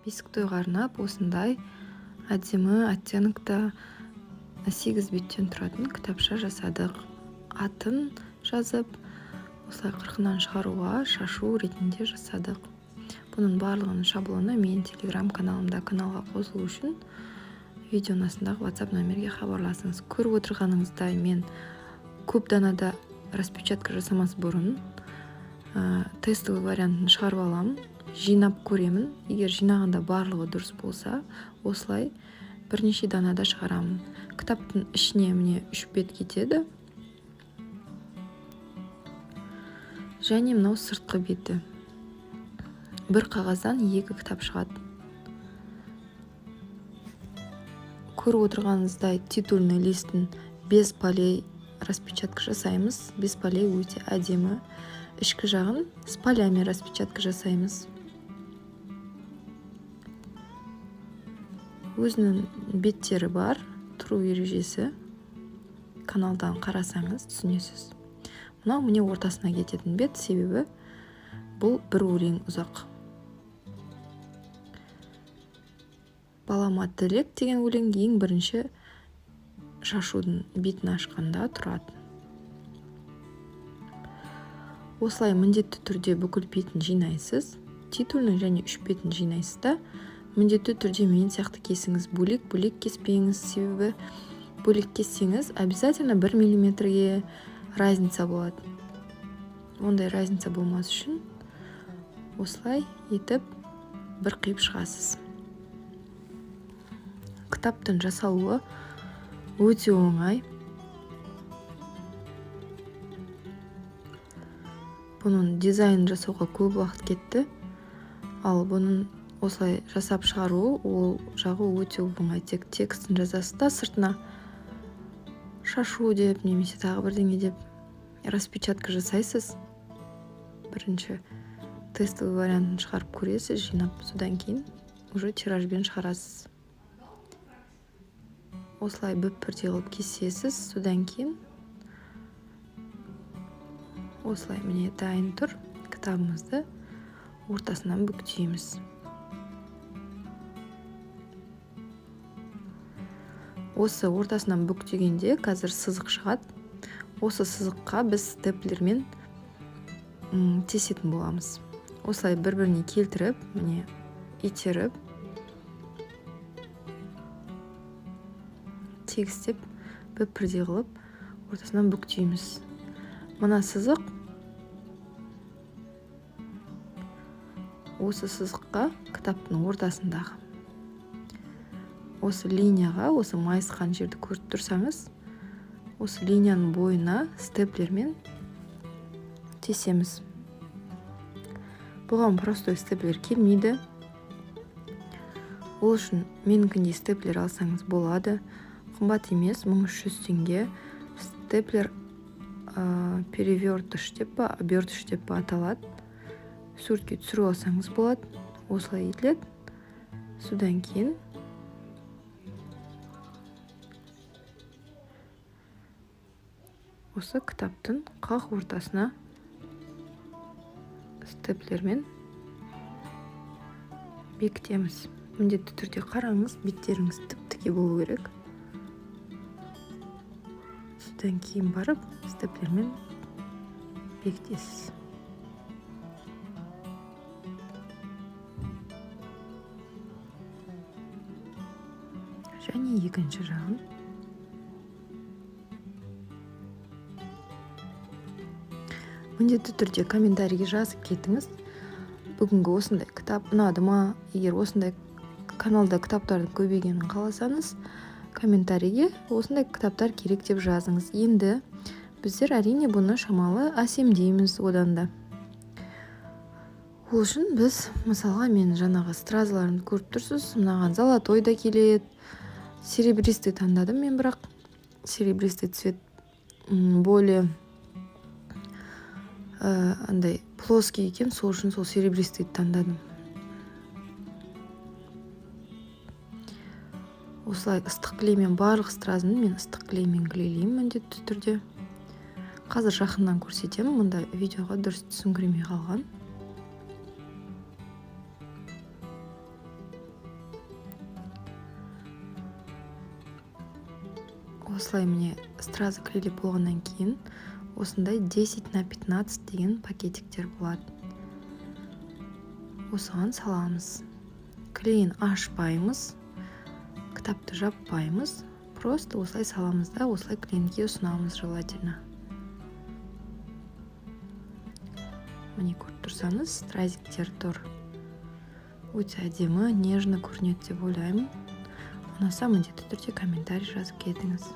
бесік тойға арнап осындай әдемі оттенкта 8 беттен тұратын кітапша жасадық. Атын жазып, осылай қырқынан шығаруға шашу ретінде жасадық. Бұның барлығының шаблоны мен телеграм каналымда каналға қосылу үшін видеоның астындағы WhatsApp номерге хабарласыңыз. Көріп отырғаныңыздай мен көп данада распечатка жасамас бұрын тестовый вариантын шығарып аламын, жинап көремін. Егер жинағанда барлығы дұрыс болса, осылай бірнеше данада шығарамын. Кітаптың ішіне міне 3 бет кетеді. Және мынау сыртқы беті. Бір қағаздан 2 кітап шығады. Көріп отырғаныңыздай титульный листтің без полей распечатка жасаймыз. Без полей өте әдемі. Ішкі жағын с полями распечатка жасаймыз. Өзінің беттері бар, тұру ережесі. Каналдан қарасаңыз түсінесіз. Мынау міне ортасына кететін бет, себебі бұл бір өлең ұзақ. Балама тілек деген өлең ең бірінші шашудың бетін ашқанда тұрады. Осылай міндетті түрде бүкіл бетін жинайсыз. Титульный және 3 бетін жинайсыз да, міндетті түрде мен сияқты кесіңіз. Бөлек кеспеңіз, себебі бөлек кессеңіз обязательно 1 миллиметрге разница болады. Ондай разница болмас үшін осылай етіп бір қиып шығасыз. Кітаптың жасалуы өте оңай. Бұның дизайнын жасауға көп уақыт кетті. Ал бұның осылай жасап шығару, ол жағы өте оңай. Тек текстін жазасыз да, сыртына шашу деп, немесе тағы бірдеңе деп распечатка жасайсыз. Бірінші тестовый вариантын шығарып көресіз, жинап, содан кейін уже тиражбен шығарасыз. Осылай бүп-бірдей қылып кесесіз, содан кейін осылай міне дайын тұр. Кітабымызды ортасынан бүктейміз. Осы ортасынан бүктегенде қазір сызық шығады. Осы сызыққа біз степлермен тесетін боламыз. Осылай бір-біріне келтіріп, міне итеріп, тегістеп, бүп-бірдей қылып ортасынан бүктейміз. Мына сызық осы сызыққа кітаптың ортасындағы. Осы линияға, осы майысқан жерді көріп тұрсаңыз, осы линияның бойына степлермен тесеміз. Бұған простой степлер келмейді. Ол үшін менікіндей степлер алсаңыз болады. Қымбат емес, 1300 теңге. Степлер перевертыш деп па, обертыш деп па аталады. Суретке түсіріп алсаңыз болады. Осылай етіледі. Содан кейін осы кітаптың қақ ортасына степлермен бекітеміз. Міндетті түрде қараңыз, беттеріңіз тіп-тіке болу керек. Содан кейін барып степлермен бекітесіз. Және екінші жағын міндетті түрде комментарийге жазып кетіңіз. Бүгінгі осындай кітап ұнады ма? Егер осындай каналда кітаптардың көбейгенін қаласаңыз, комментарийге осындай кітаптар керек деп жазыңыз. Енді біздер әрине бұны шамалы әсемдейміз одан да. Ол үшін біз, мысалға, мен жаңағы стразаларын көріп тұрсыз, мынаған золотой да келеді. Серебристый таңдадым мен, бірақ серебристый цвет более андай плоский екен, сол үшін сол серебристый таңдадым. Осылай ыстық клеймен барлық стразын мен ыстық клеймен клейлеймін міндетті түрде. Қазір жақыннан көрсетемін, мұнда видеоға дұрыс түсіңкіремей қалған. осылай міне стразы клейлеп болғаннан кейін осындай 10×15 деген пакетиктер болады. Осыған саламыз. Клейін ашпаймыз, кітапты жаппаймыз, просто осылай саламыз да осылай клиентке ұсынамыз желательно. Міне көріп тұрсаңыз, стразиктер тұр. Өте әдемі, нежно көрінеді деп ойлаймын. Ұнаса міндетті түрде комментарий жазып кетіңіз.